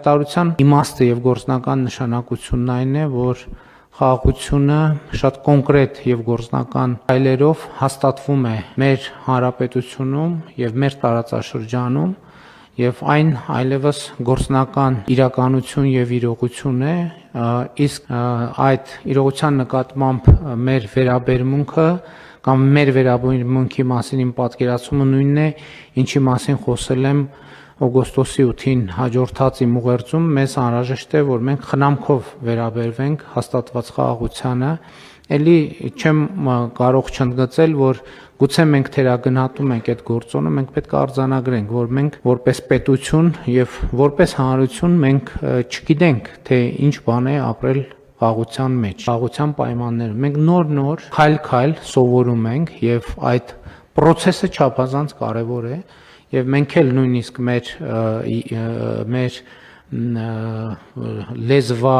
Տարության իմաստը եւ գործնական նշանակությունն այն է, որ խաղաղությունը շատ կոնկրետ եւ գործնական քայլերով հաստատվում է մեր հանրապետությունում եւ մեր տարածաշրջանում եւ այն այլևս գործնական իրականություն եւ իրողություն է, իսկ այդ իրողության նկատմամբ մեր վերաբերմունքը կամ մեր վերաբերմունքի մասին իմ պատկերացումը նույնն է, ինչի մասին խոսել եմ օգոստոսի 8-ին հաջորդած իմ ուղերձում, մեզ անհրաժեշտ է, որ մենք խնամքով վերաբերվենք հաստատված խաղաղությանը, էլի չեմ կարող չընդգծել, որ գուցե մենք թերագնահատում ենք այդ գործոնը, մենք պետք է արձանագրենք, որ մենք որպես պետություն եւ որպես հանրություն մենք չգիտենք, թե ինչ բան է ապրել խաղաղության մեջ, խաղաղության պայմաններում։ Մենք նոր-նոր քայլ-քայլ սովորում ենք եւ այդ process-ը չափազանց կարեւոր է։ Եվ մենք էլ նույնիսկ մեր լեզվա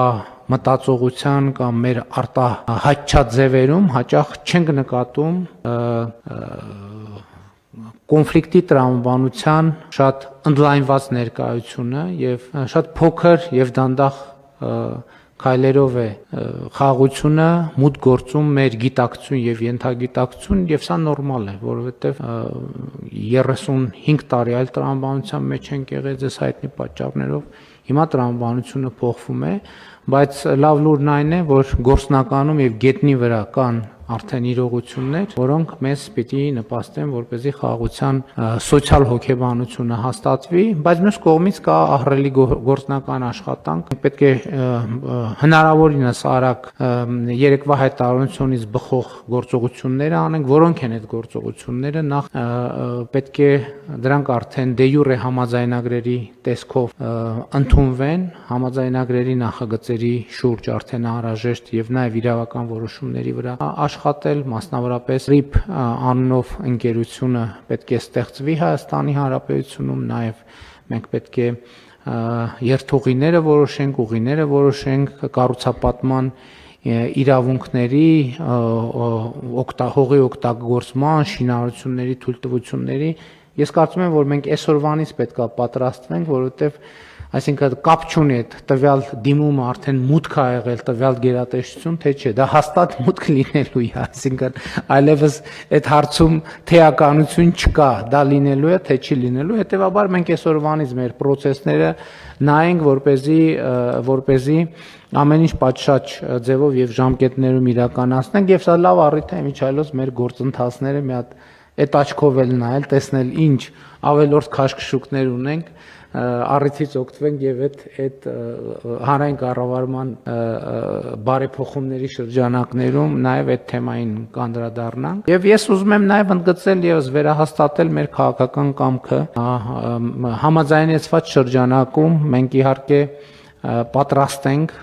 մտածողության կամ մեր արտահայտչած ձևերում հաճախ չենք նկատում կոնֆլիկտի տրամաբանության շատ ընդլայնված ներկայությունը եւ շատ փոքր եւ դանդաղ քայլերով է խաղաղությունը մուտք գործում մեր գիտակցություն եւ ենթագիտակցություն եւ սա նորմալ է, որովհետեւ 35 տարի այլ տրամաբանության մեջ ենք եղել ձեզ հայտնի պատճառներով, հիմա տրամաբանությունը փոխվում է, բայց լավ լուրն այն է, որ գործնականում եւ գետնի վրա կան արդեն իրողություններ, որոնք մեզ պիտի նպաստեն, որպեսզի խաղաղության սոցիալ հոգեբանությունը հաստատվի, բայց մյուս կողմից կա ահռելի գործնական աշխատանք, պետք է հնարավորինս արագ երեկվա հայտարարությունից բխող գործողությունները անենք, որոնք են այդ գործողությունները, նախ պետք է դրանք արդեն դե յուրե համաձայնագրերի տեսքով ընդունվեն, համաձայնագրերի նախագծերի շուրջ արդեն անհրաժեշտ եւ նաեւ իրավական որոշումների վրա աշխատել, մասնավորապես RIP անունով ընկերությունը պետք է ստեղծվի Հայաստանի Հանրապետությունում, նաև մենք պետք է երթուղիները որոշենք, ուղիները որոշենք, կառուցապատման իրավունքների, հողի օգտագործման, շինարարությունների թույլտվությունների։ Ես կարծում եմ, որ մենք այսօրվանից պետք է պատրաստվենք, որովհետև այսինքն կապ չունի այդ տվյալ դիմումը արդեն մուտք ա եղել տվյալ գերատեսչություն, թե չէ, դա հաստատ մուտք լինելու է, այսինքն այլևս այդ հարցում թեականություն չկա, դա լինելու է, թե չի լինելու, հետեւաբար մենք այսօրվանից մեր process-ները նայենք, որպեսզի ամեն ինչ պատշաճ ձևով եւ ժամկետներում իրականացնենք եւ սա լավ առիթ է միջայլոց մեր գործընթացները մի հատ այդ աչքով էլ նայել, տեսնել ինչ ավելորդ քաշքշուկներ ունենք, առիթից օգտվենք եւ այդ հանրային կառավարման բարեփոխումների շրջանակներում նաեւ այդ թեմային կանդրադառնանք եւ ես ուզում եմ նաեւ ընդգծել եւ վերահաստատել մեր քաղաքական կամքը համաձայնեցված շրջանակում մենք իհարկե պատրաստ ենք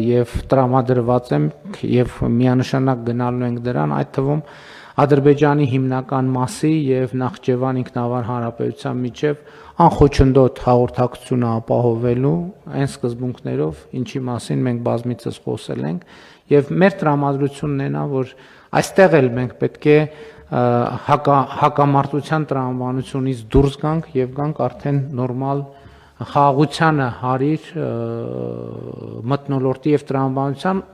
եւ տրամադրված ենք եւ միանշանակ գնալու ենք դրան, այդ թվում Ադրբեջանի հիմնական մասի եւ Նախճեվան ինքնավար հանրապետության միջև անխոչնդոտ հաղորդակցությունը ապահովելու այն սկզբունքներով, ինչի մասին մենք բազմիցս խոսել ենք եւ մեր տրամադրությունն է նա, որ այստեղ էլ մենք պետք է հակամարտության տրամաբանությունից դուրս գանք եւ գանք արդեն նորմալ խաղաղությանը հարիր մթնոլորտի եւ տրամաբանության